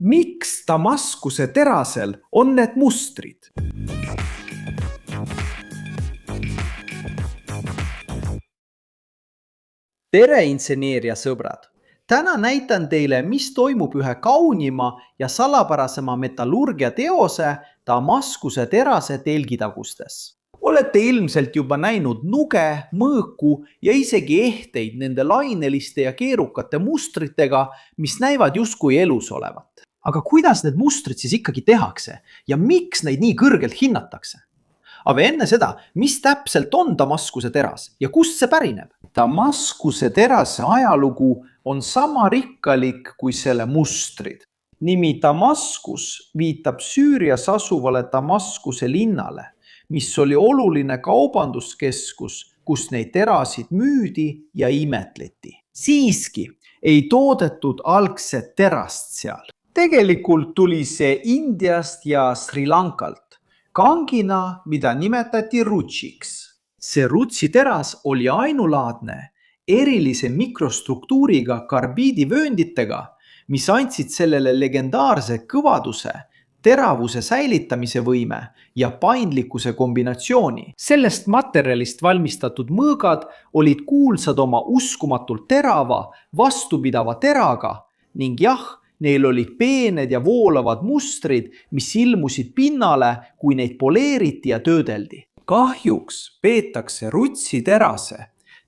Miks Damaskuse terasel on need mustrid? Tere, inseneeria sõbrad! Täna näitan teile, mis toimub ühe kaunima ja salapärasema metallurgia teose Damaskuse terase telgitagustes. Olete ilmselt juba näinud nuge, mõõku ja isegi ehteid nende laineliste ja keerukate mustritega, mis näivad justkui elus olevat. Aga kuidas need mustrid siis ikkagi tehakse ja miks neid nii kõrgelt hinnatakse? Aga enne seda, mis täpselt on Damaskuse teras ja kust see pärineb? Damaskuse terase ajalugu on sama rikkalik kui selle mustrid. Nimi Damaskus viitab Süürias asuvale Damaskuse linnale, mis oli oluline kaubanduskeskus, kus neid terasid müüdi ja imetleti. Siiski ei toodetud algset terast seal. Tegelikult tuli see Indiast ja Sri Lankalt, kangina, mida nimetati rutsiks. See rutsiteras oli ainulaadne, erilise mikrostruktuuriga karbiidivöönditega, mis andsid sellele legendaarse kõvaduse, teravuse säilitamise võime ja paindlikkuse kombinatsiooni. Sellest materjalist valmistatud mõõgad olid kuulsad oma uskumatult terava, vastupidava teraga ning jah, neil olid peened ja voolavad mustrid, mis ilmusid pinnale, kui neid poleeriti ja töödeldi. Kahjuks peetakse rutsiterase,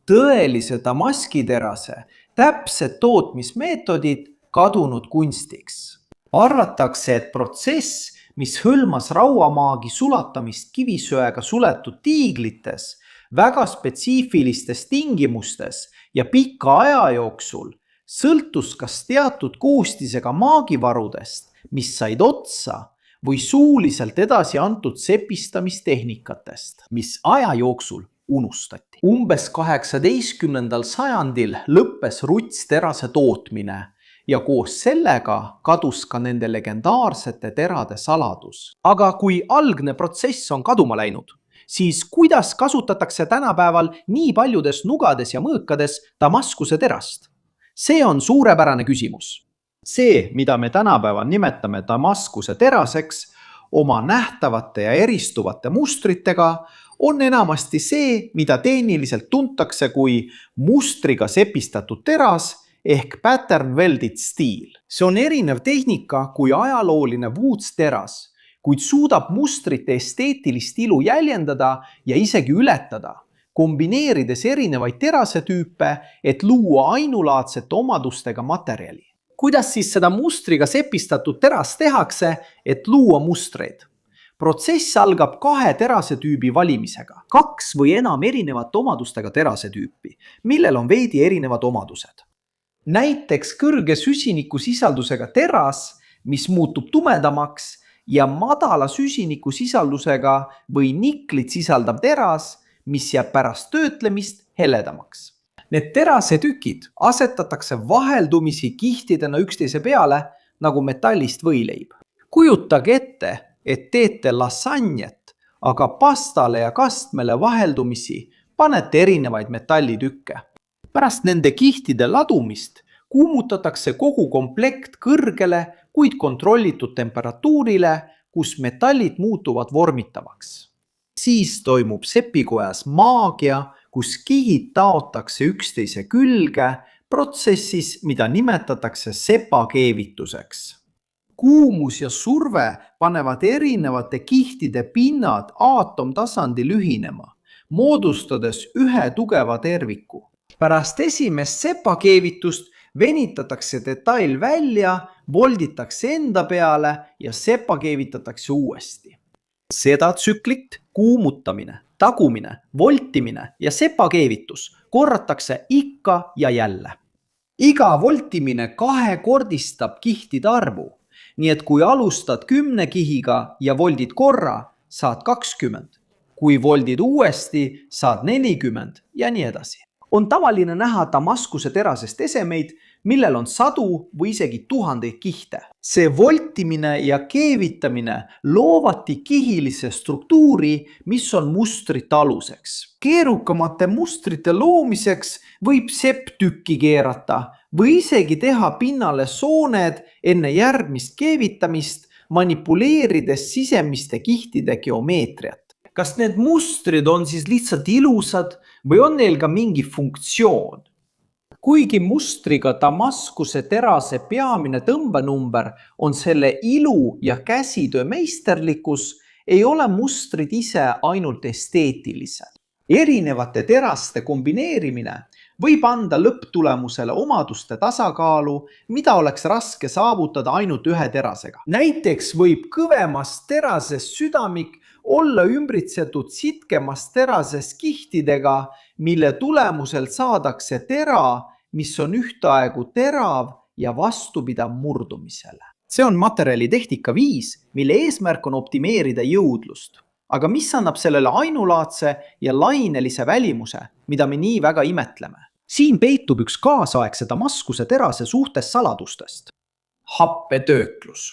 tõelise damaskiterase, täpsed tootmismeetodid kadunud kunstiks. Arvatakse, et protsess, mis hõlmas rauamaagi sulatamist kivisöega suletud tiiglites, väga spetsiifilistes tingimustes ja pika aja jooksul, sõltus kas teatud koostisega maagivarudest, mis said otsa, või suuliselt edasi antud sepistamistehnikatest, mis aja jooksul unustati. Umbes 18. sajandil lõppes rutsterase tootmine ja koos sellega kadus ka nende legendaarsete terade saladus. Aga kui algne protsess on kaduma läinud, siis kuidas kasutatakse tänapäeval nii paljudes nugades ja mõõkades Damaskuse terast? See on suurepärane küsimus. See, mida me tänapäeval nimetame Damaskuse teraseks, oma nähtavate ja eristuvate mustritega, on enamasti see, mida tehniliselt tuntakse kui mustriga sepistatud teras ehk pattern welded steel. See on erinev tehnika kui ajalooline Woods teras, kuid suudab mustrite esteetilist ilu jäljendada ja isegi ületada, kombineerides erinevaid terasetüüpe, et luua ainulaadsete omadustega materjali. Kuidas siis seda mustriga sepistatud terast tehakse, et luua mustreid? Protsess algab 2 terasetüübi valimisega. 2 või enam erinevate omadustega terasetüüpi, millel on veidi erinevad omadused. Näiteks kõrge süsinikusisaldusega teras, mis muutub tumedamaks, ja madala süsinikusisaldusega või niklit sisaldav teras, mis jääb pärast töötlemist heledamaks. Need terasetükid asetatakse vaheldumisi kihtidena üksteise peale, nagu metallist võileib. Kujutage ette, et teete lasagnet, aga pastale ja kastmele vaheldumisi panete erinevaid metallitükke. Pärast nende kihtide ladumist kuumutatakse kogu komplekt kõrgele, kuid kontrollitud temperatuurile, kus metallid muutuvad vormitavaks. Siis toimub sepikojas maagia, kus kihid taotakse üksteise külge protsessis, mida nimetatakse sepakeevituseks. Kuumus ja surve panevad erinevate kihtide pinnad aatomtasandil ühinema, moodustades ühe tugeva terviku. Pärast esimest sepakeevitust venitatakse detail välja, volditakse enda peale ja sepakeevitatakse uuesti. Seda tsüklit, kuumutamine, tagumine, voltimine ja sepakeevitus korratakse ikka ja jälle. Iga voltimine kahekordistab kihtide arvu, nii et kui alustad 10 kihiga ja voldid korra, saad 20. Kui voldid uuesti, saad 40 ja nii edasi. On tavaline näha Damaskuse terasest esemeid, millel on sadu või isegi tuhandeid kihte. See voltimine ja keevitamine loovati kihilise struktuuri, mis on mustrite aluseks. Keerukamate mustrite loomiseks võib sepptükki keerata või isegi teha pinnale sooned enne järgmist keevitamist, manipuleerides sisemiste kihtide geomeetriat. Kas need mustrid on siis lihtsalt ilusad või on neil ka mingi funktsioon? Kuigi mustriga Damaskuse terase peamine tõmbenumber on selle ilu ja käsitöö meisterlikkus, ei ole mustrid ise ainult esteetilised. Erinevate teraste kombineerimine võib anda lõpptulemusele omaduste tasakaalu, mida oleks raske saavutada ainult ühe terasega. Näiteks võib kõvemast terasest südamik olla ümbritsetud sitkemast terasest kihtidega, mille tulemusel saadakse tera, mis on ühtaegu terav ja vastupidav murdumisele. See on materjalitehnika viis, mille eesmärk on optimeerida jõudlust. Aga mis annab sellele ainulaadse ja lainelise välimuse, mida me nii väga imetleme? Siin peitub üks kaasaegse Damaskuse terase suhtes saladustest. Happetööklus.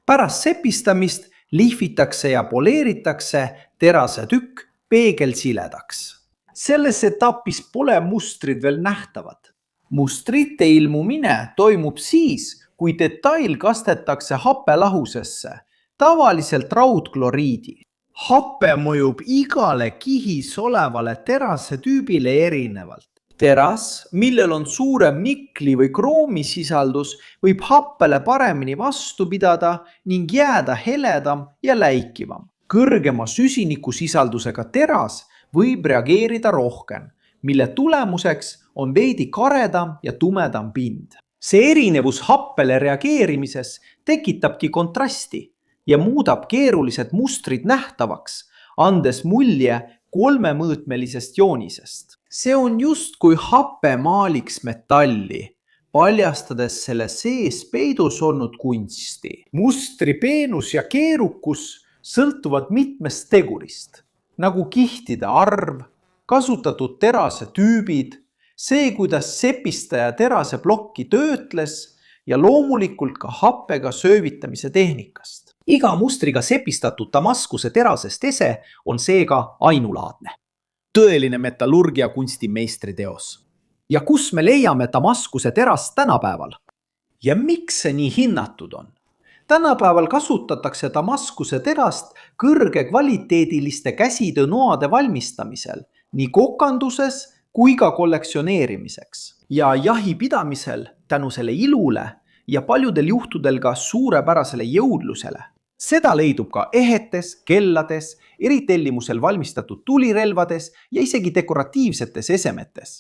Pärast sepistamist lihvitakse ja poleeritakse terase tükk peegelsiledaks. Selles etapis pole mustrid veel nähtavad. Mustrite ilmumine toimub siis, kui detail kastetakse happelahusesse, tavaliselt raudkloriidi. Happe mõjub igale kihis olevale terase tüübile erinevalt. Teras, millel on suurem nikli või kroomisisaldus, võib happele paremini vastu pidada ning jääda heledam ja läikivam. Kõrgema süsinikusisaldusega teras võib reageerida rohkem, mille tulemuseks on veidi karedam ja tumedam pind. See erinevus happele reageerimises tekitabki kontrasti ja muudab keerulised mustrid nähtavaks, andes mulje kolmemõõtmelisest joonisest. See on just kui happe maaliks metalli, paljastades selle sees peidus olnud kunsti. Mustri peenus ja keerukus sõltuvad mitmest tegurist, nagu kihtide arv, kasutatud terase tüübid, see, kuidas sepistaja terase plokki töötles ja loomulikult ka happega söövitamise tehnikast. Iga mustriga sepistatud Damaskuse terasest ese on seega ainulaadne. Tõeline metallurgia kunsti meistriteos. Ja kus me leiame Damaskuse terast tänapäeval? Ja miks see nii hinnatud on? Tänapäeval kasutatakse Damaskuse terast kõrge kvaliteediliste käsitöönoade valmistamisel, nii kokanduses kui ka kollektsioneerimiseks. Ja jahipidamisel tänu selle ilule ja paljudel juhtudel ka suurepärasele jõudlusele. Seda leidub ka ehetes, kellades, eritellimusel valmistatud tulirelvades ja isegi dekoratiivsetes esemetes.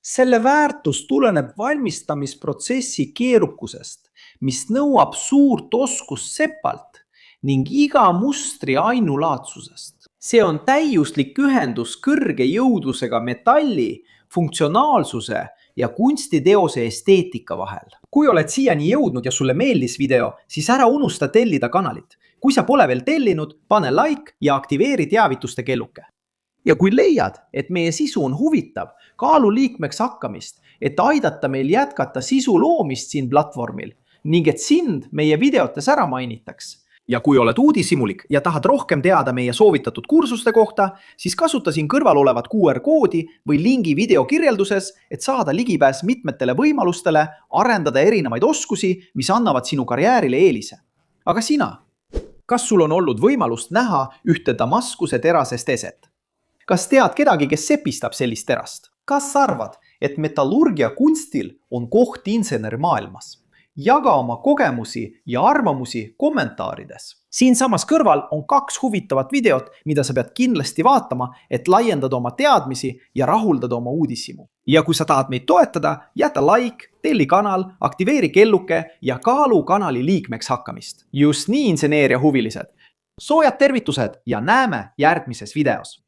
Selle väärtus tuleneb valmistamisprotsessi keerukusest, mis nõuab suurt oskust sepalt ning iga mustri ainulaadsusest. See on täiuslik ühendus kõrge jõudlusega metalli, funktsionaalsuse ja kunstiteose esteetika vahel. Kui oled siiani jõudnud ja sulle meeldis video, siis ära unusta tellida kanalit. Kui sa pole veel tellinud, pane like ja aktiveeri teavituste kelluke. Ja kui leiad, et meie sisu on huvitav, kaalu liikmeks hakkamist, et aidata meil jätkata sisu loomist siin platvormil ning et sind meie videotes ära mainitaks. Ja kui oled uudishimulik ja tahad rohkem teada meie soovitatud kursuste kohta, siis kasuta siin kõrval olevat QR-koodi või lingi video kirjelduses, et saada ligipääs mitmetele võimalustele arendada erinevaid oskusi, mis annavad sinu karjäärile eelise. Aga sina, kas sul on olnud võimalust näha ühte Damaskuse terasest eset? Kas tead kedagi, kes sepistab sellist terast? Kas arvad, et metallurgia kunstil on koht insenerimaailmas? Jaga oma kogemusi ja arvamusi kommentaarides. Siin samas kõrval on 2 huvitavat videot, mida sa pead kindlasti vaatama, et laiendada oma teadmisi ja rahuldada oma uudishimu. Ja kui sa tahad meid toetada, jäta like, telli kanal, aktiveeri kelluke ja kaalu kanali liikmeks hakkamist. Just nii inseneeria huvilised. Soojad tervitused ja näeme järgmises videos.